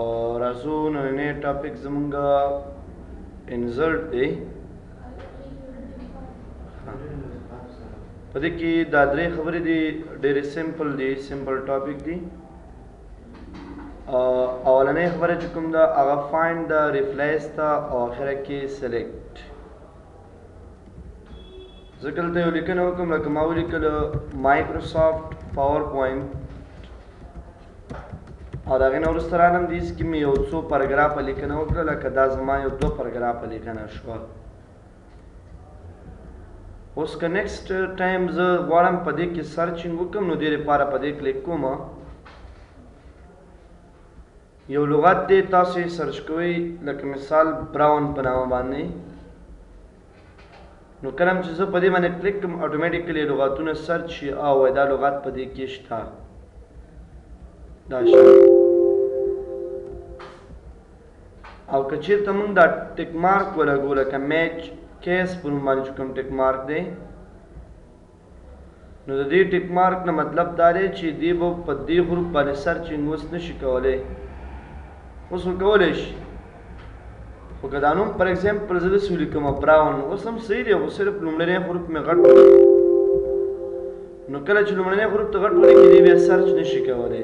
और राजू नए टॉपिक जमूंगा इंसर्ट दे पदे की दादरे खबरें दी डेरे सिंपल टॉपिक दी अवलने खबरें चुकुम दा आगा फाइंड द रिप्लेस दा और आखिर की सेलेक्ट ذکرته لیکنه وکم لکه ما ولیکل مایکروسافت پاور پوینټ او دا غنه ورسته رانم دیس کې مې یو څو پاراګراف لیکنه وکړه لکه دا زما یو 2 پاراګراف لیکنه شو اوس که نیکسٹ ټایم زه غواړم په دې کې سرچینګ وکم نو دې لپاره په دې کلیک کوم یو لغت دې تاسو سرچ کوئ لکه مثال براون په نامه باندې نو کلم چې زه په دې باندې کلیک کوم اتوماتیکلی لغاتونه سرچ شي او دا لغت په دې کې شته دا شي او که چېرته موږ دا ټیک مارک ولګو لکه میچ کیس په نوم باندې چې کوم ټیک مارک دی نو د دې ټیک مارک نه مطلب دا دی چې دی به په دې حروف باندې سرچینګ اوس نشي کولی اوس وکولی شي خو که دا نوم پر ایگزامپل زه داسې ولیکم براون اوس هم صحیح دی خو صرف لومړنی حروف مې غټ نو کله چې لومړنی حروف ته غټ ولیکي دی بیا سرچ نشي کولی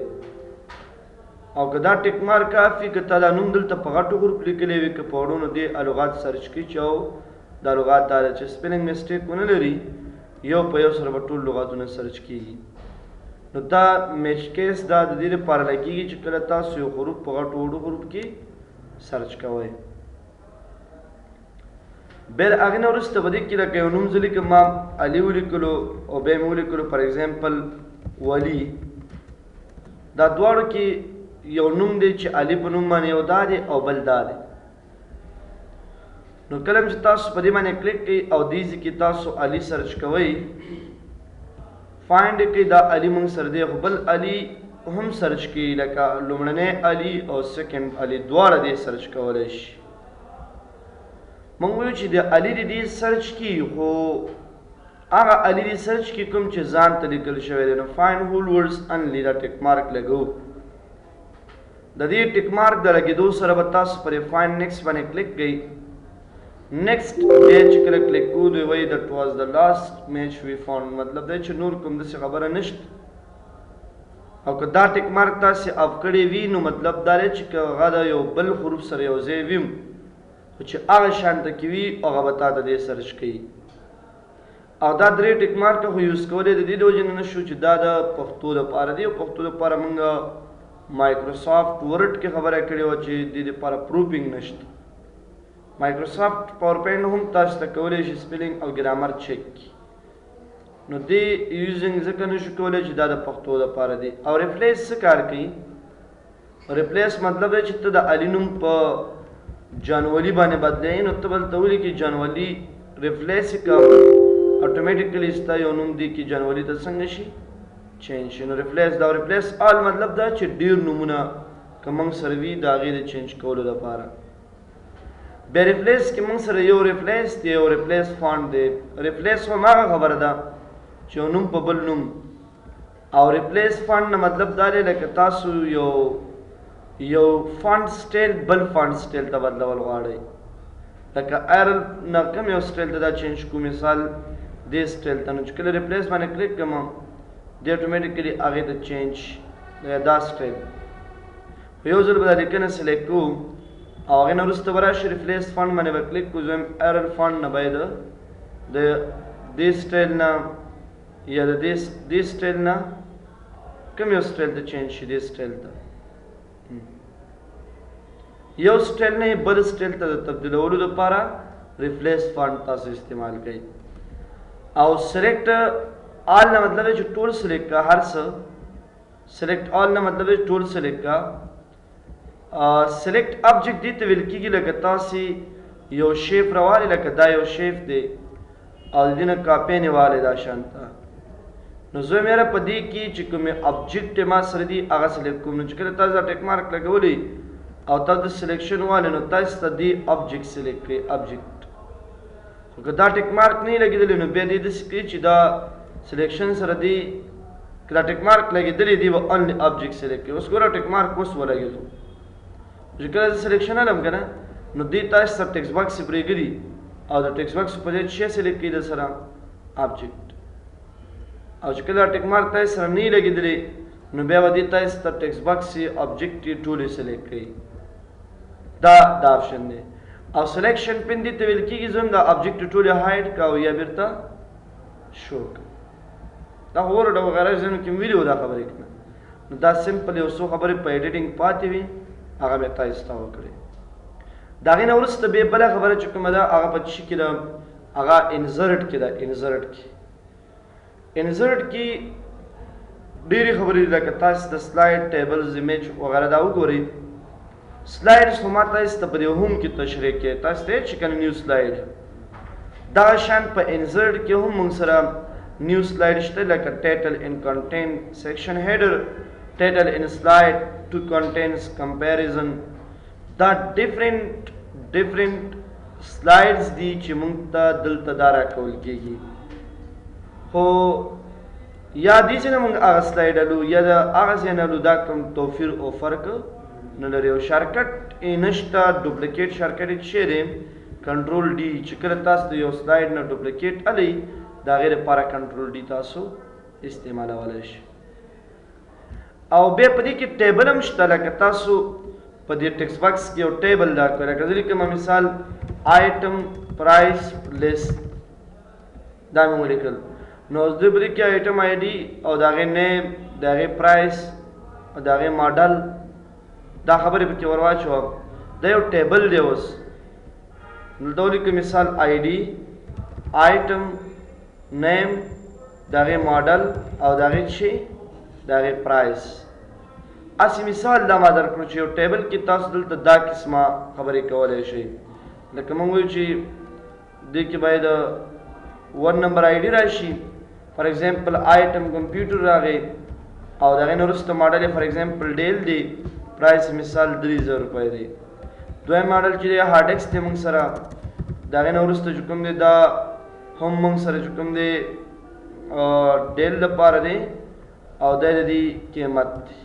او که دا ټیک مارک کافي که تا دا نوم دلته په غټو حروف لیکلی وي که په وړو نو دې لغات سرچ کړي چې او دا لغات دا چې سپیلنګ مسټیک ونه لري یو په یو سره به ټول لغاتونه سرچ کېږي نو دا میچ کیس دا د دې لپاره لګېږي چې کله تاسو یو حروف په غټو وړو حروف کې سرچ کوئ بیر هغې نه وروسته په دې کې لکه یو نوم زه لیکم ما علي ولیکلو او بیا مې ولیکلو فار ایگزامپل ولی دا دواړو کې یو نوم دی چې علي په نوم باندې یو دا دی او بل دا دی نو کله چې تاسو په دې باندې کلیک کوئ او دې ځای کې تاسو علي سرچ کوئ فایند کوئ دا علي موږ سره دی خو بل علي هم سرچ کوي لکه لومړنی علي او سیکنډ علي دواړه دې سرچ کولی شي موږ وایو چې د علي دې سرچ کړي خو هغه علي دې سرچ کړي کوم چې ځان ته لیکل شوی دی نو فایند هول ورډز انلی دا ټیک مارک لګو د دې ټیک مارک د لګېدو سره به تاسو پرې فایند نیکسټ باندې کلیک کوئ نیکسټ بیا چې کله کلیک کوو دوی وایي دیټ واز د لاست میچ وی فاوند مطلب دی چې نور کوم داسې خبره نشته او که دا ټیک مارک تاسې اف کړی وي نو مطلب دا دی چې که هغه د یو بل حروف سره یو ځای وي چې هغه شانته کې وي هغه به تا د دې سرچ کوي او دا درې ټیک مارک خو یوز کولی د دې د وجې نه نشو چې دا د پښتو دپاره دی او پښتو دپاره موږ مایکروسافت ورډ کې خبره کړې وه چې دې دپاره پروفینګ نشته مایکروسافت پاور پوینټ هم تاسو ته کولی شي سپیلنګ او ګرامر چیک کړي نو دې یوزنګ ځکه نشو کولی چې دا د پښتو دپاره دی او ریپلیس څه کار کوي ریپلیس مطلب دی چې ته د علي نوم په جانولی باندې بدلې نو ته بلته ولیکې جانولی ریپلیس کړه اتوماتیکلی ستا یو نوم دی کې جانولی ته څنګه شي چینج شي نو ریپلیس دا ریپلیس آل مطلب دا چې ډېر نومونه که موږ سره وي د هغې د چینج کولو دپاره بیا ریپلیس کې موږ سره یو ریپلیس دی یو ریپلیس فانټ دی ریپلیس هم هغه خبره ده چې یو نوم په بل نوم او ریپلیس فانټ نه مطلب دا دی لکه تاسو یو فانټ سټایل بل فانټ سټایل ته بدلول غواړئ لکه ایرل نه کوم یو سټایل ته دا چینج کوو مثال دې سټایل ته نو چې کله ریپلیس باندې کلیک کوم دې اتوماتیکلی هغې ته چینج دا سټایل په یو ځل به دا لیکنه سلیکټ کوو او هغې نه وروسته به راشي ریپلیس فانټ باندې به کلیک کوو زم ایرل فانټ نه باید د دې سټایل نه یا د دې سټایل نه کوم یو سټایل ته چینج شي دې سټایل ته یو سټایل نه بل سټایل ته د تبدیلولو دپاره ریپلیس فانټ تاسو استعمال کوئ او سلیکټ آل نه مطلب دی چې ټول سلیکټ کا هر څه سلیکټ آل نه مطلب دی ټول سلیکټ کا سلیکټ ابجیکټ دې ته ویل کېږي لکه تاسې یو شیپ راوالې لکه دا یو شیپ دی او د دې نه کاپی نیوالی دا شانته نو زه میره په دې کې چې کومې ابجیکټ ما سره دي هغه سلیکټ کوم نو چې کله تاسو دا ټیک مارک لګولی او تاسو د سلیکشن والی نو تاسو ته دې ابجیکټ سلیکټ کړئ ابجیکټ خو که دا ټیک مارک نه وي لګېدلی نو بیا دې داسې کوي چې دا سلیکشن سره دې که دا ټیک مارک لګېدلی دی به اونلی آبجیکټ سلیکټ کوي. اوس ګوره ټیک مارک اوس ولګېدو چې کله زه سلیکشن علم که نه نو دې تاسو سره ټیکس باکس یې پرېږدي او د ټیکس باکس په ځای شی سلیکټ کوي د سره آبجیکټ. او چې کله ټیک مارک تاسو سره نه وي لګېدلی نو بیا به دې تاسو ته ټیکس باکس یې آبجیکټ یې ټولې سلیکټ کوي. دا آپشن دی. او سلیکشن پن دې ته ویل کېږي زه هم دا آبجیکټ ټولې هایډ کړه او یا بېرته شو کړه. دا خو ورډ وغیره ځینو کې مې ویلي وو دا خبرې که نه نو دا سمپل یو څو خبرې په ایډیټینګ پاتې وي هغه بیا تاسو ته وکړئ. د هغې نه وروسته بیا بله خبره چې کومه ده هغه په څه کې ده هغه انزرټ کې ده. انزرټ کې ډېرې خبرې دي لکه تاسو د سلایډ ټیبلز ایمیج وغیره دا وګورئ. سلایډز خو ما تاسو ته په دې هم کې تشریح کړې تاسو ته چې کنه نیو سلایډ دغه شان په انزرټ کې هم موږ سره نیو سلایډ شته لکه ټایټل ان کنټینټ سیکشن هیډر ټایټل ان سلایډ ټو کنټینټس کمپیریزن. دا ډیفرنٹ سلایډز دي چې موږ ته دلته دا راکول کېږي. خو یا دې چې نه موږ هغه سلایډ الو یا د هغه ځای نه الو دا کوم توفیر او فرق نه لري. او شارکټ یې نشته. ډوپلیکیټ شارکټ یې څه دی کنټرول ډي چې کله تاسو د یو سلایډ نه ډوپلیکیټ الئ د هغې لپاره کنټرول ډي تاسو استعمالولی شئ. او بیا په دې کې ټیبل هم شته لکه تاسو په دې ټیکس باکس کې یو ټیبل راکړئ لکه زه لیکم مثال آیټم پرایس لیست دا مې ولیکل نو اوس دوی په دې کې آیټم آی ډي او د هغې نیم د هغې پرایس او د هغې ماډل دا خبرې پکې ور واچوم. دا یو ټیبل دی. اوس نو دا ولیکم مثال آی ډي آیټم نیم د هغې ماډل او د هغې څه د هغې پرایس. اسې مثال دا ما درکړو چې یو ټیبل کې تاسو دلته دا قسمه خبرې کولی شئ لکه موږ وایو چې دې کې باید 1 نمبر آی ډي راشي فار ایگزامپل آیټم کمپیوټر راغی او د هغې نه وروسته ماډل یې فار ایگزامپل ډیل دی پرایس مثال 3000 روپۍ دی. دویم ماډل چې دی هارډ ایکس دی موږ سره د هغې نه وروسته چې کوم دی دا هم موږ سره چې کوم دی ډیل دپاره دی او دا د دې قیمت دی.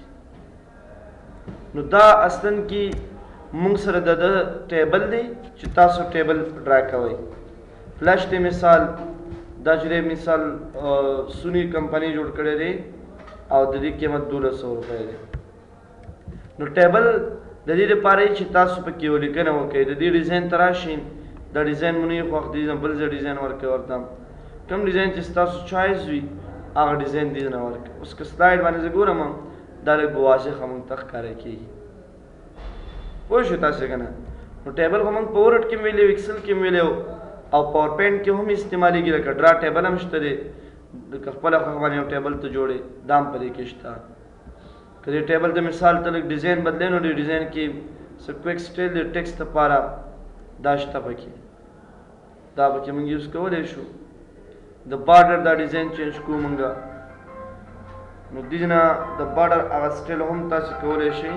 نو دا اصلاً کې موږ سره د ټیبل دی چې تاسو ټیبل ډرا کوئ. فلش دی مثال دا چې دی مثال سونی کمپنۍ جوړ کړی دی او د دې قیمت 1200 روپۍ دی. نو ټیبل د دې لپاره چې تاسو پکې یو لیکنه وکړئ د دې ډیزاین ته راشئ دا ډیزاین مو نه خوښ دی بل ځای ډیزاین ورکړئ ورته کوم ډیزاین چې ستاسو چایز وي هغه ډیزاین دې نه ورکړئ. اوس که سلایډ باندې زه ګورم دا لږ واضحه موږ ته ښکاره کېږي. پوه شو تاسو که نه. نو ټیبل خو موږ په ورډ کې ویلی ایکسل کې ویلی او پاور پوینټ کې هم استعمالیږي لکه ډرا ټیبل هم شته دی که خپله خوښه باندې یو ټیبل ته جوړې دا هم په دې کې شته. که دې ټیبل ته مثال ته لږ ډیزاین بدلی نو دې ډیزاین کې څه کویک سټایل د ټیکسټ لپاره دا شته پکې دا پکې موږ یوز کولی شو. د بارډر دا ډیزاین چینج کوو موږ نو دې نه د بارډر هغه سټایل هم تاسو کولی شئ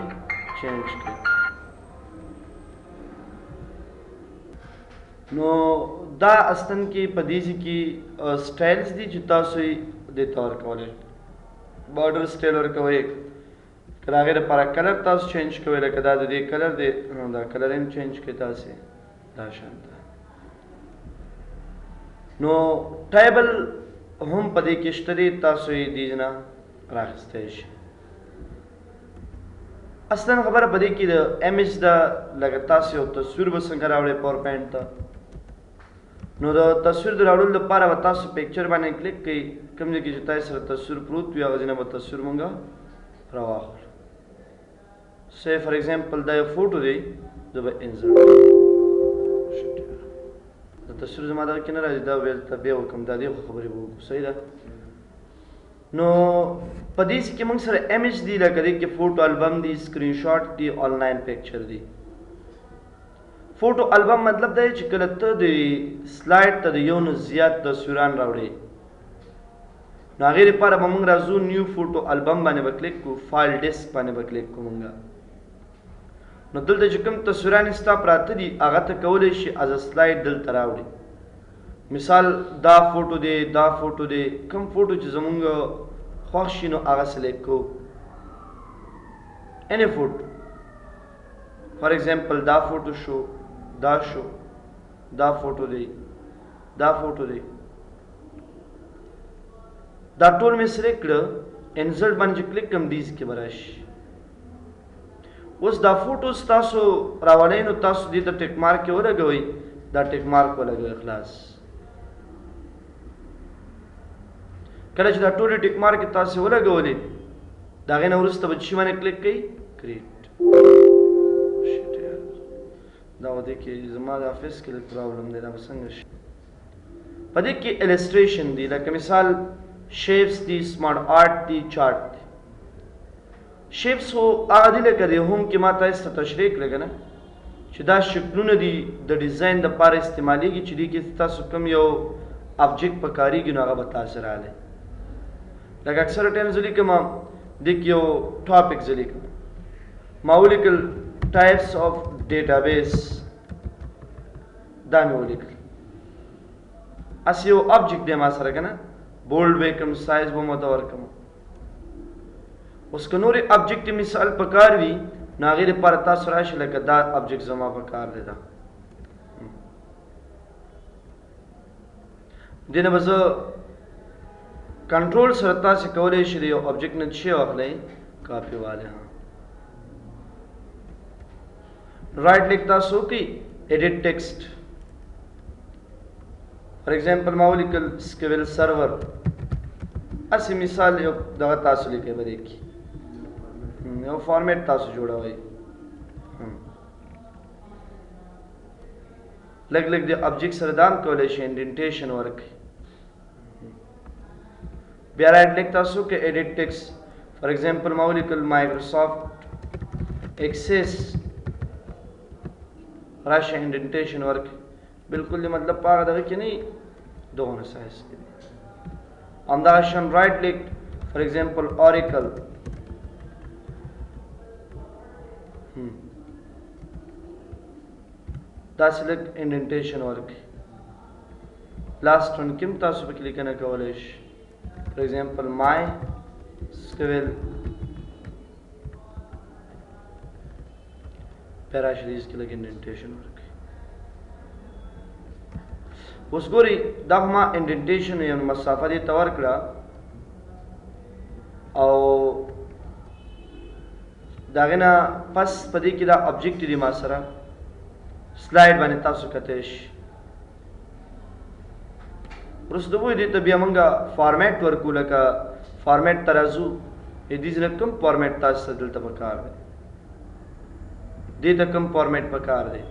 چینج کړئ. نو دا اصلاً کې په دې کې سټایلز دي چې تاسو یې دې ته ورکولی شئ. بارډر سټایل ورکوئ که د هغې لپاره کلر تاسو چینج کوئ لکه دا د دې کلر دی دا کلر هم چینج کړئ تاسې دا شان ته. نو ټیبل هم په دې کې شته دی تاسو یې دې نه راخیستی شئ. اصلاً خبره په دې کې د امیج ده لکه تاسو یو تصویر به څنګه راوړئ پاور پوینټ ته نو د تصویر د راوړلو لپاره به تاسو پکچر باندې کلیک کړئ کوم ځای کې چې تاسو سره تصویر پروت وي هغه ځای نه به تصویر مونږ راواخلو. say for example دا یو فوټو دی زه به انسرټ د تصویر زما دغه کې نه راځي دا ویل ته بیا وکړم دا دې خو خبرې به وکړو صحیح ده. نو په دې کې موږ سره امیج دی لکه دې کې فوټو البم دی سکرین شاټ دی آنلاین پکچر دی. فوټو البم مطلب دی چې کله ته د سلایډ ته د یو نه زیات تصویران راوړې نو هغې لپاره به موږ راځو نیو فوټو البم باندې به کلیک کړو فایل ډیسک باندې به کلیک کړو موږ نو دلته چې کوم تصویران ستا پراته دي هغه ته کولی شي از سلایډ دلته راوړي. مثال دا فوټو دی دا فوټو دی کوم فوټو چې زمونږ خوښ شي نو هغه سلیکټ کو any food for example دا فوټو شو دا شو دا فوټو دی دا فوټو دی دا ټول مې سلیکټ کړه انسرټ باندې کلیک کوم دیز کې براشي اوس دا فوټوز تاسو راوړئ نو تاسو دې ته ټیک مارک کې ولګوئ دا ټیک مارک ولګوئ خلاص کله چې دا ټول ټیک مارک تاسو ولګولې دا غي نو ورسته به چې باندې کلیک کړئ کریټ دا ودې کې زما د افیس کې پرابلم دی دا څنګه شي پدې کې الستریشن دی لکه مثال شیپس دی سمارټ آرټ دی چارت دی شیپس هو هغه دی لکه د هوم کې ما تاسو ته تشریح کړل نه چې دا شکلونه دي د ډیزاین د لپاره استعمالېږي چې دې کې تاسو کوم یو ابجیکټ پکاريږي نو هغه به تاسو رااله لکه اکثر ټایم ځلې کوم د یو ټاپک ځلې کوم ماولیکل ټایپس اف ډیټابیس دا مې ولیکل اس یو ابجیکټ دی ما سره کنه بولډ وکم سایز به متور کوم اوس که نورې ابجیکټ مثال پکار وي نو هغې لپاره تاسو راشئ لکه دا ابجیکټ زما پکار دی دا دې نه به زه کنټرول سره تاسې کولی شئ د یو ابجیکټ نه شی واخلئ کاپي والی رائټ لیک تاسو وکړئ ایډیټ ټیکسټ فار ایگزامپل ما ولیکل سکویل سرور اسی مثال یو دغه تاسو لیکئ به دې کې یو فارمیټ تاسو جوړوئ لږ لږ د ابجیکټ سره دام کولی شئ انډینټیشن ورکړئ بیا رائټ لیک تاسو کې ایډیټ ټیکسټ فار ایگزامپل ما ولیکل مایکروسافټ ایکسس راشه انډینټیشن ورکړئ بالکل مطلب پاغه دغه کې نه دغه سایز کې همدغه شان رائټ لیک فار ایگزامپل اوریکل تاسو لږ انډینټیشن ورکړئ لاست ون کې تاسو په لیکنه کولای شئ فار ایگزامپل مای سکویل پیراشریز کې لږ انډینټیشن ورکړئ اوس ګورئ دا ما انډینټیشن یو مسافه دې ته ورکړه او د هغې نه پس په دې کې دا ابجیکټ دی ما سره سلایډ باندې تاسو کتی شئ وروسته به دې ته بیا موږ فارمیټ ورکو لکه فارمیټ ته راځو دې ځای کوم فارمیټ تاسو ته دلته پکار دی دې ته کوم فارمیټ پکار دی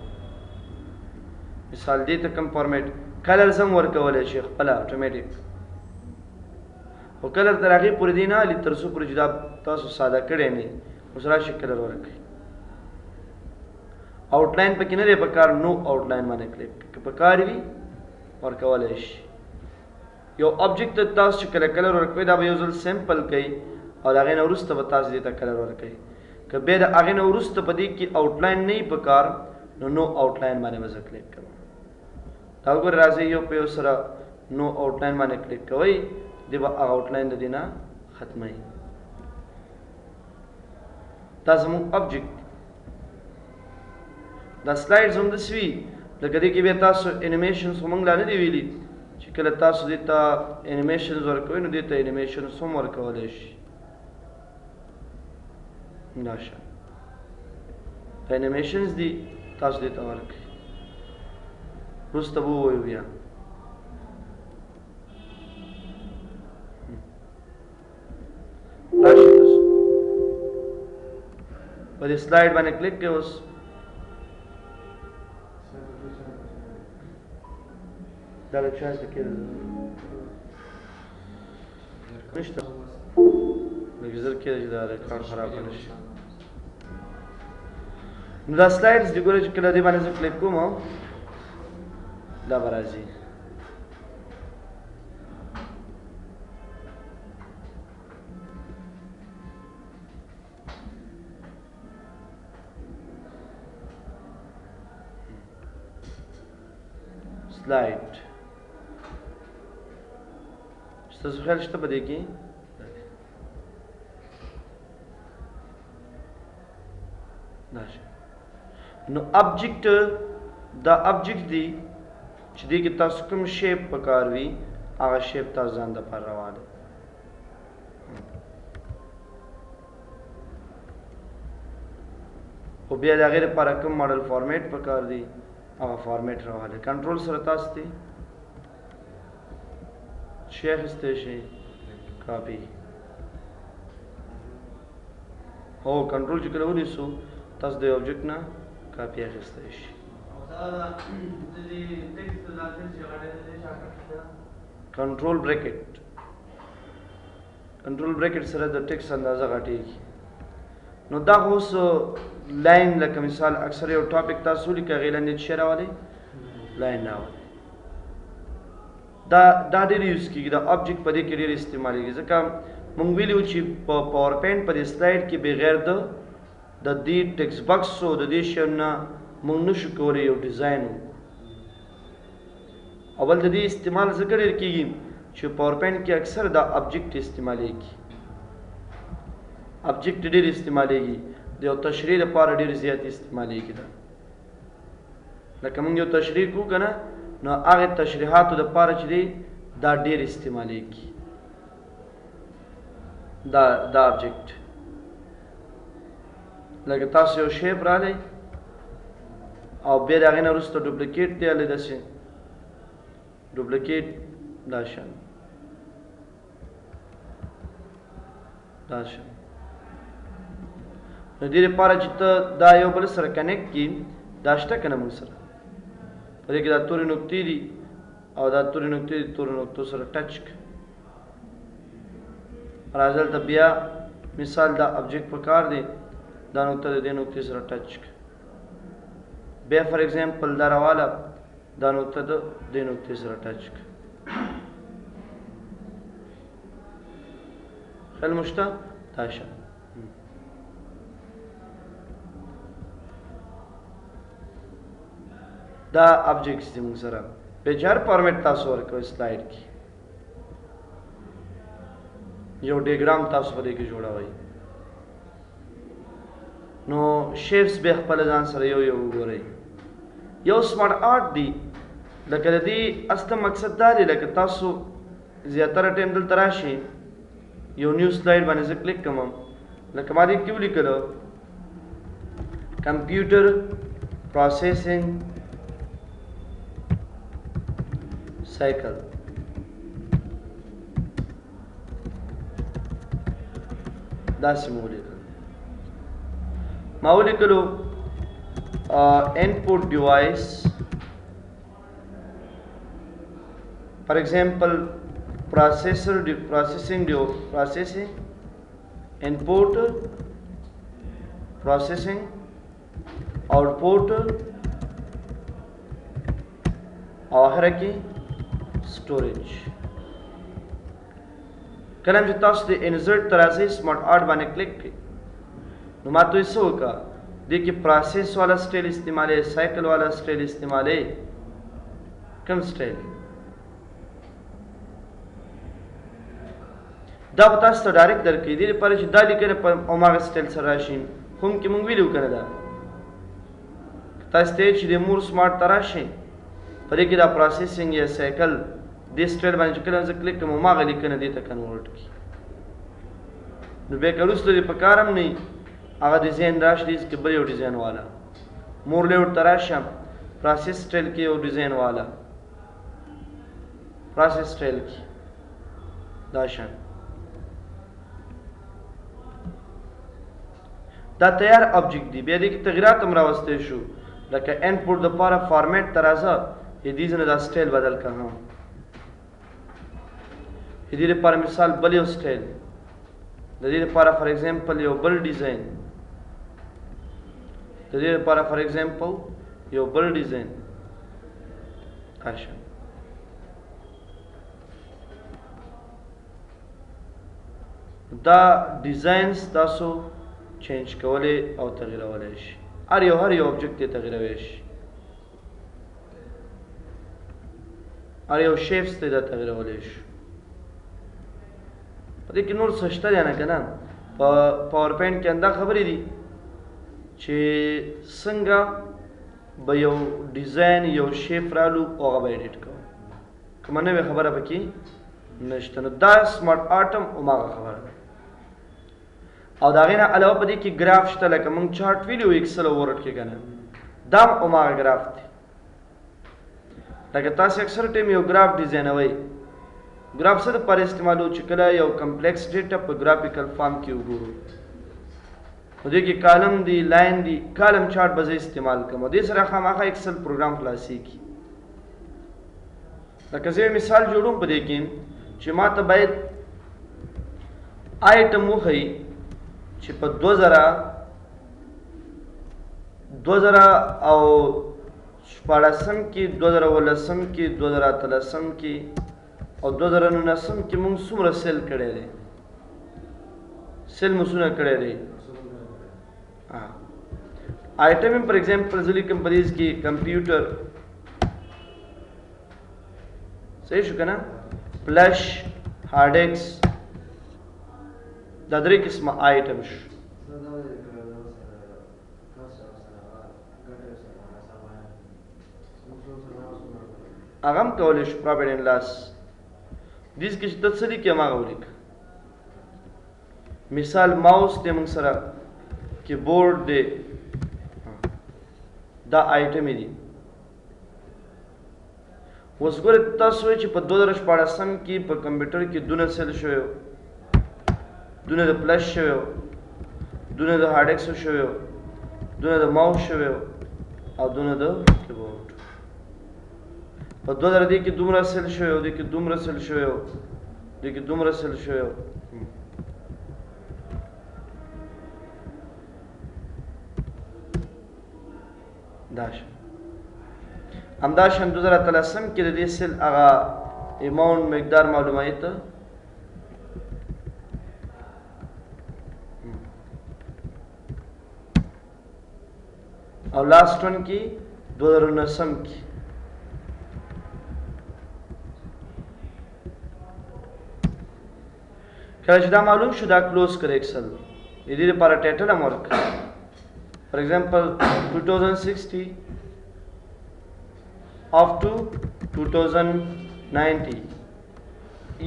مثال دې ته کوم فارمیټ کلرز هم ورکولی شي خپله اټومیټیک خو کلر تر هغې پورې دی نه هلي تر څو پورې چې دا تاسو ساده کړی نه اوس راشئ کلر ورکړئ آؤټلاین پکې نه دی پکار نو آؤټلاین باندې کلیک که پکار وي ورکولی شي یو ابجیکټ ته تاسو چې کله کلر ورکوئ دا به یو ځل سیمپل کوئ او د هغې نه وروسته به تاسو دې ته کلر ورکوئ که بیا د هغې نه وروسته په دې کې آؤټلاین نه وي پکار نو نو آؤټلاین باندې به زه کلیک کوم دا وګورئ راځئ یو په یو سره نو آؤټلاین باندې کلیک کوئ دی به هغه آؤټلاین د دې نه ختموي دا زموږ ابجیکټ دا سلایډز هم داسې وي لکه دې کې بیا تاسو انیمیشنز خو موږ لا نه دي ویلي چې کله تاسو دې ته انیمیشنز ورکوئ نو دې ته انیمیشنز هم ورکولی شي دا شان انیمیشنز دي تاسو دې ته ورکوئ وروسته به ووایو بیا راشئ تاسو په دې سلایډ باندې کلیک کوئ اوس دا لږ شایسته کېده نشته لږ زر کېده چې دا ریکارډ خراب نه شي نو دا سلایډز دي ګورئ چې کله دې باندې زه کلیک کوم دا به راځي سلایډ ستاسو خیال شته په دې کې دا شي نو ابجیکټ دا ابجیکټ دی چې دې کې تاسو کوم شیپ پکار وي هغه شیپ تاسو ځان د پر راواله او بیا د هغې لپاره کوم ماډل فارمیټ پکار دی هغه فارمیټ راواله کنټرول سره تاسو دی شی اخیستی شي کاپي هو کنټرول چې کله ونیسو تاسو د آبجیکټ نه کاپي اخیستی شي کنټرول بریکټ سره د ټیکس اندازه غټېږي نو دا اوس لاین لکه مثال اکثر یو ټاپک تاسو لیکئ هغې لاندې څه شی راولئ لاین راولئ دا ډېر یوز کېږي دا آبجیکټ په دې کې ډېر استعمالېږي ځکه موږ ویلي وو چې په پاور پوینټ په دې سلایډ کې بغیر د دې ټیکس باکس او د دې شیانو نه موږ نشو کولی یو ډیزاین اول د دې استعمال ځکه ډېر کېږي چې پاور پوینټ کې اکثر دا آبجیکټ استعمالېږي آبجیکټ ډېر استعمالېږي د یو تشریح لپاره ډېر زیات استعمالېږي دا لکه موږ یو تشریح کوو که نه نو هغې تشریحاتو دپاره چې دی دا ډېر استعمالېږي دا آبجیکټ لکه تاسو یو شیپ رالی او بیا د هغې نه وروسته ډوپلیکیټ دی هلې داسې ډوپلیکیټ دا شان نو دې لپاره چې ته دا یو بل سره کنیکټ کړي دا شته که نه موږ سره په دې کې دا تورې نقطې دي او دا تورې نقطې د تورو نقطو سره ټچ کړه راځه دلته بیا مثال دا ابجیکټ پکار دی دا نقطه د دې نقطې سره ټچ کړه بیا فار ایگزامپل دا راواله دا نقطه د دې نقطې سره ټچ کړه خیال مو شته دا شان دا ابجیکټس دي موږ سره په هر فارمیټ تاسو ورکوئ سلایډ کې یو ډیاګرام تاسو په دې کې جوړوئ نو شیپس به خپل ځان سره یو وګورئ یو سمارټ آرټ دی لکه د دې اصل مقصد دا دی لکه تاسو زیاتره ټایم دلته راشئ یو نیو سلایډ باندې زه کلیک کوم لکه ما دې کې ولیکلو کمپیوټر پروسیسنګ cycle داسې ما ولیکلو input device for example processing input processing output آخر کې storage کله چې تاسو د انسرټ تر راځي سمارټ آرټ باندې کلیک کړئ نو ما ته څه وکړه دې کې پروسیس والا سټایل استعمالې سایکل والا سټایل استعمالې کوم سټایل دا به تاسو ته ډایرکټ درکړي دې لپاره چې دا لیکنه په هماغه سټایل سره راشي هم کې موږ ویلو کنه دا تاسو ته چې د مور سمارټ ته راشي په دې کې دا پروسیسینګ یا سایکل دې سټایل باندې چې کله زه کلیک کوم هماغه لیکنه دې ته کنورټ کړي نو بیا که وروسته دې په کار هم نه وي هغه ډیزاین راشي چې بل یو ډیزاین والا مور لیوټ ته راشم پروسیس سټایل کې یو ډیزاین والا پروسیس سټایل کې دا شان دا تیار ابجیکټ دی بیا دې کې تغیرات هم راوستی شو لکه انپوټ دپاره فارمیټ ته راځه دې نه دا سټایل بدل کړه دې لپاره مثال بل یو سټایل د دې لپاره فار ایگزامپل یو بل ډیزاین د دې لپاره فار ایگزامپل یو بل ډیزاین اچھا دا ډیزاینز تاسو چینج کولی او تغییرولی شي هر یو ابجیکټ یې تغییرولی شي هر یو شیپس ته دا تغییرولی شي په دې کې نور څه شته دی نه که نه په پاور پوینټ کې همدا خبرې دي چې څنګه به یو ډیزاین یو شیپ رالو او هغه به ایډیټ کوو کومه نوې خبره پکې نشته نو دا سمارټ آرټ هم هماغه خبره ده او د هغې نه علاوه په دې کې ګراف شته لکه موږ چارټ ویلي و ایکسل او ورډ کې که نه دا هم هماغه ګراف دی لکه تاسې اکثر ټایم یو ګراف ډیزاینوئ ګراف څه دپاره استعمالو چې کله یو کمپلیکس ډیټا په ګرافیکل فارم کې وګورو نو دې کې کالم دی لاین دی کالم چارټ به زه استعمال کوم دې سره خامخا ایکسل پروګرام خلاصېږي لکه زه مثال جوړوم په دې کې چې ما ته باید آیټم وښیي چې په 2000 او شپاړسم کې 2019 کې 2013 کې او 2019 کې موږ څومره سیل کړی دی سیل موږ کړی دی آیټم پر ایگزامپل زه لیکم په دې کې کمپیوټر صحیح شو که نه فلش هارډ ډیسک دا درې قسمه آیټم شو هغه هم کولی شو پراپرټ اینډ لاس دیس کې چې ته څه لیکې هماغه ولیکه مثال ماوس دی موږ سره کیبورډ دی دا آیټمې دي اوس ګورئ تاسو وایئ چې په 2014 کې په کمپیوټر کې دونه سیل شوی دونه د فلش شوی دونه د هارډ ډیسک شوی دونه د ماوس شوی او دونه د کیبورډ په 2000 کې دومره سیل شوی دې کې دومره سیل شوی دې کې دومره سیل شوی داش همداشان 2013 کې د دې سیل هغه اماونټ مقدار معلومایي ته او لاست ون کې 2019 کې کله چې دا معلوم شو دا کلوز کړئ ایکسل دې لپاره ټایټل هم ورکړئ فار ایگزامپل 2060 up to 2090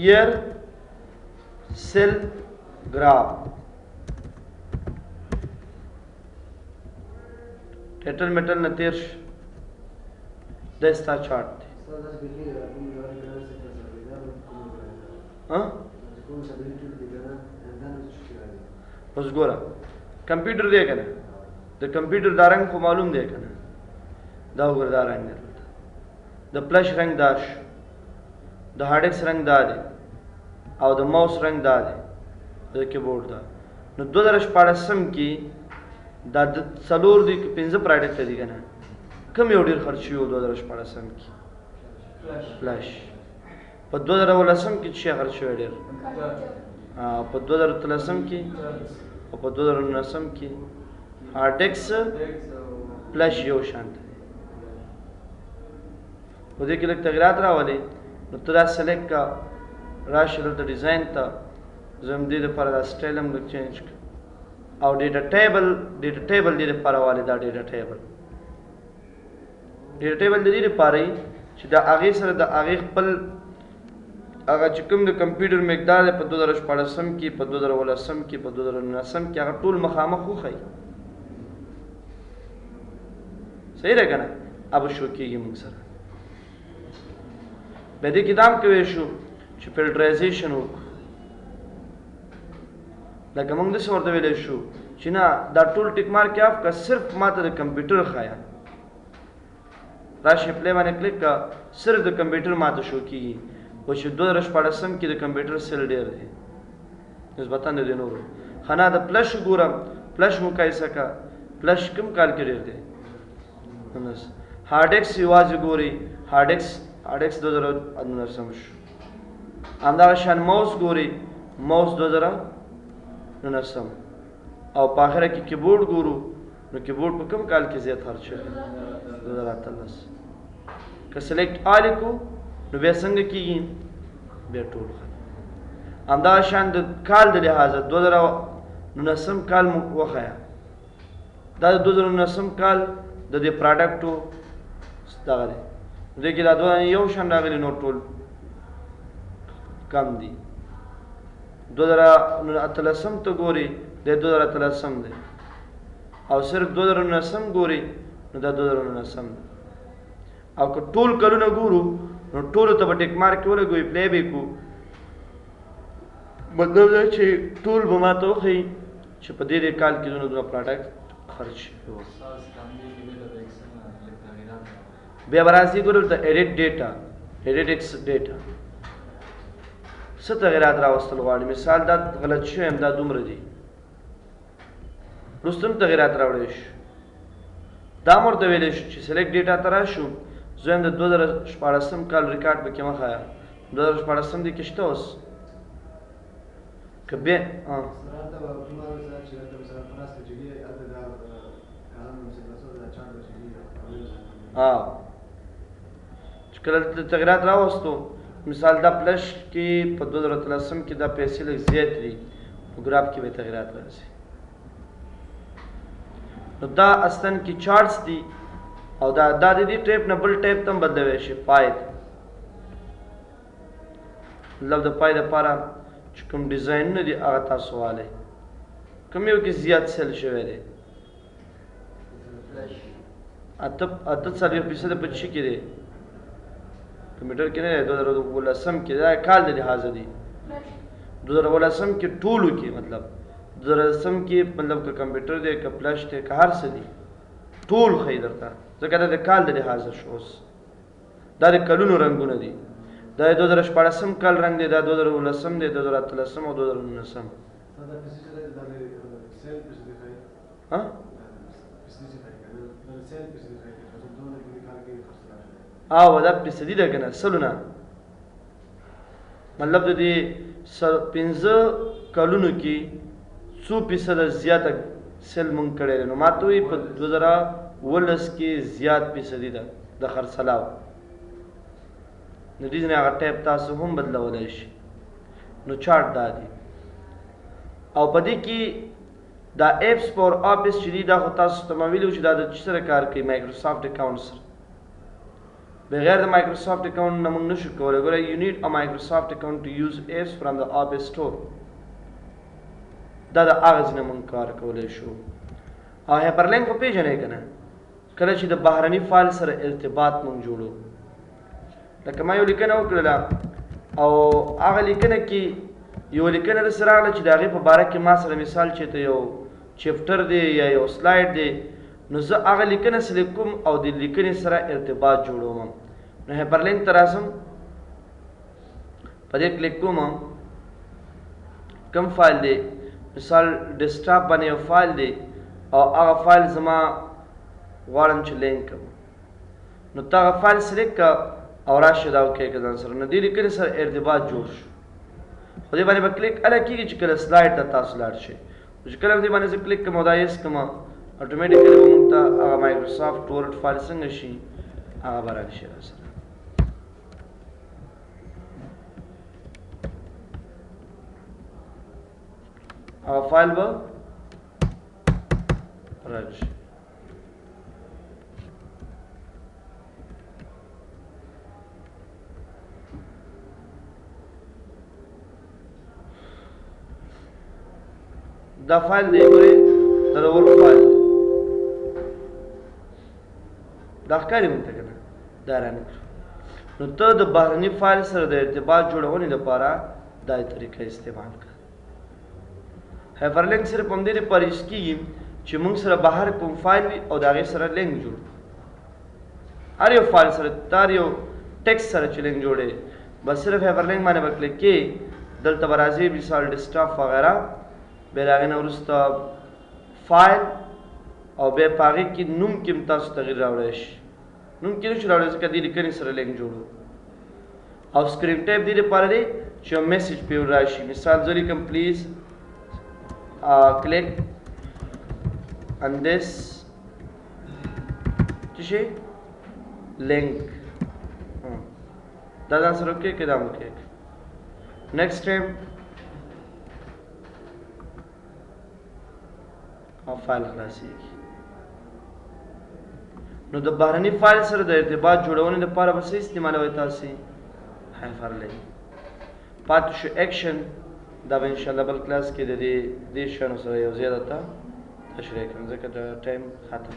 year cell graph ټایټل میټل نه تیر شو دا ستا چارټ دی اوس ګوره کمپیوټر دی که نه د کمپیوټر دا رنګ خو معلوم دی که نه دا وګوره دا رنګ دی د فلش رنګ دا شو د هارډ ډیسک رنګ دا دی او د ماوس رنګ دا دی د کیبورډ دا نو 2014 کې دا د 4 دی 15 پراډکټ دي که نه کوم یو ډېر خرڅ شوی و 2014 کې فلش په 2019 کې څه خرڅ شوی ډېر په 2013 کې او په 2019 کې هارډ ډیسک فلش یو شان دی په دې کې لږ تغیرات راولي نو ته دا سلیکټ کا راشه دلته ډیزاین ته زه هم دې دپاره دا سټایل هم لږ چینج کړه او ډیټا ټیبل دې دپاره والي دا ډیټا ټیبل د دې دپاره چې د هغې سره د هغې خپل هغه چې کوم د کمپیوټر مقدار دی په 2014 کې په 2019 کې په 2019 کې هغه ټول مخامخ وښیي صحیح ده که نه اب شو کېږي موږ سره بیا دې کې دا هم کوی شو چې فلټرایزیشن وکړو لکه موږ داسې ورته ویلی شو چې نه دا ټول ټیک مارک آف که صرف ما ته د کمپیوټر ښایه راشي پلی باندې کلیک کا صرف د کمپیوټر ما ته شو کېږي خو چې 2014 کې د کمپیوټر سیل ډېر دی نسبتا د دې نورو ښه نه د فلش ګورم فلش مقایسه کا فلش کوم کال کې ډېر دی هارډ ډیسک یوازې ګوري هارډ ډیسک 2019 شو همدغه شان ماوس ګوري ماوس 2019 او په آخره کې کیبورډ ګورو نو کیبورډ په کوم کال کې زیات خرڅ شوی 2013 که سلیکټ آل کو نو بیا څنګه کېږي بیا ټول همدغه شان د کال د لحاظه 2019 کال مو وښیه دا د 2019 کال د دې پراډکټو دغه دی دې کې دا دوه یو شان راغلي نو ټول کم دي 2013 ته ګوري د 2013 دی او صرف 2019 ګوري نو دا 2019 دی او که ټول کلونه ګورو نو ټولو ته به ټیک مارک ولګوي پلی به کو مطلب دا چې ټول به ماته وښیي چې په دې کال کې دونه پراډکټ خرج شوي وو بیا به راځي ګورو ته ایډیټ ډیټا ایډیټ ایکس ډیټا څه تغیرات راوستل غواړي مثال دا غلط شوی هم دا دومره دي وروسته هم تغیرات راوړی شو دا هم ورته ویلی شو چې سلیکټ ډیټا ته راشو زه هم د 2014 کال ریکارډ پکې مه ښایه 2014 دی کې شته اوس که بیا چې کله تغیرات راوستو مثال دا پلش کې په 2013 کې دا پیسې لږ زیات دي په ګراف کې به تغیرات راځي نو دا اصلا کې چارټس دي او دا د دې ټیپ نه بل ټیپ تم بدلوي شي پاید مطلب د پای لپاره چې کوم ډیزاین نه دی هغه تاسو والي کوم یو کې زیات سیل شوی دی اته 40% په چی کې دی کمپیوټر کې نه 2018 کې دا کال د لحاظ دی 2018 کې ټولو کې مطلب 2018 کې مطلب که کمپیوټر دی که فلش دی که هر څه دی ټول خی درته ځکه دا د کال د لحاظ شوس دا د کلونو رنگونه دي دا 2014 کال رنگ دی دا 2019 دی 2013 او 2019 ها او دا فیصدي ده کنه سلونه مطلب د دې 15 کلونو کې 100% زیاته سل مونږ کړی نو ماته وي په 2019 کې زیات فیصدي ده د خرڅلاو نو دې نه هغه ټیپ تاسو هم بدلولای شي نو چارت دا دی او په دې کې دا ایپس فور آفیس چې دی دا خو تاسو ته ما ویلو چې دا د چی سره کار کوي مایکروسافټ اکاونټ سره بغیر د مایکروسافټ اکاونټ نه موږ نشو کولی ګوره یو نیډ ا مایکروسافټ اکاونټ ټو یوز ایپس فرام د آفیس سټور دا د هغه ځای نه موږ کار کولی شو او هایپرلینک خو پېژنئ که نه کله چې د بهرني فایل سره ارتباط موږ جوړو لکه ما یو لیکنه وکړله او هغه لیکنه کې یو لیکنه داسې راغله چې د هغې په باره کې ما سره مثال چې ته یو چپټر دی یا یو سلایډ دی نو زه هغه لیکنه سلیکټ کوم او د لیکنې سره ارتباط جوړوم نو هایپرلینک ته راځم په دې کلیک کوم کوم فایل دی مثال ډیسکټاپ باندې یو فایل دی او هغه فایل زما غواړم چې لینک کړم نو ته هغه فایل سلیکټ کړه او راشه دا وکړه ځان سره نو دې لیکنې سره ارتباط جوړ شو خو دې باندې به کلیک هله کېږي چې کله سلایډ ته تاسو لاړ شئ چې کله دې باندې زه کلیک کوم او دا یس کوم اتوماتیکلی به موږ ته هغه مایکروسافټ ورډ فایل څنګه شي هغه به راشي راسره هغه فایل به راشي دا فایل دی ګورئ دا د ورډ فایل دی دا ښکاري موږ ته که نه دا رانه کړو نو ته د بهرني فایل سره د ارتباط جوړونې لپاره دا طریقه استعمال کړه هایپرلینک صرف همدې لپاره یوز کېږي چې موږ سره بهر کوم فایل وي او د هغې سره لینک جوړ هر یو فایل سره هر یو ټیکسټ سره چې لینک جوړې بس صرف هایپرلینک باندې به کلیک کې دلته به راځي مثال ډیسکټاپ وغیره بیا د هغې نه وروسته فایل او بیا په هغې کې نوم کې هم تاسو تغیر راوړی شي نوم کې نشو راوړی ځکه دې لیکنې سره لینک جوړو او سکرین ټایپ دې لپاره دی چې یو میسج پې راشي مثال زه لیکم پلیز click on this link دا ځان سره وکړئ که دا م وکړئ next time او فایل خلاصېږي نو د بهرني فایل سره د ارتباط جوړونې لپاره به څه استعمالوئ تاسې هایپرلینک. پاتې شو ایکشن، دا به انشاءالله بل کلاس کې د دې شیانو سره یو ځای درته تشریح کړم ځکه د ټایم ختم.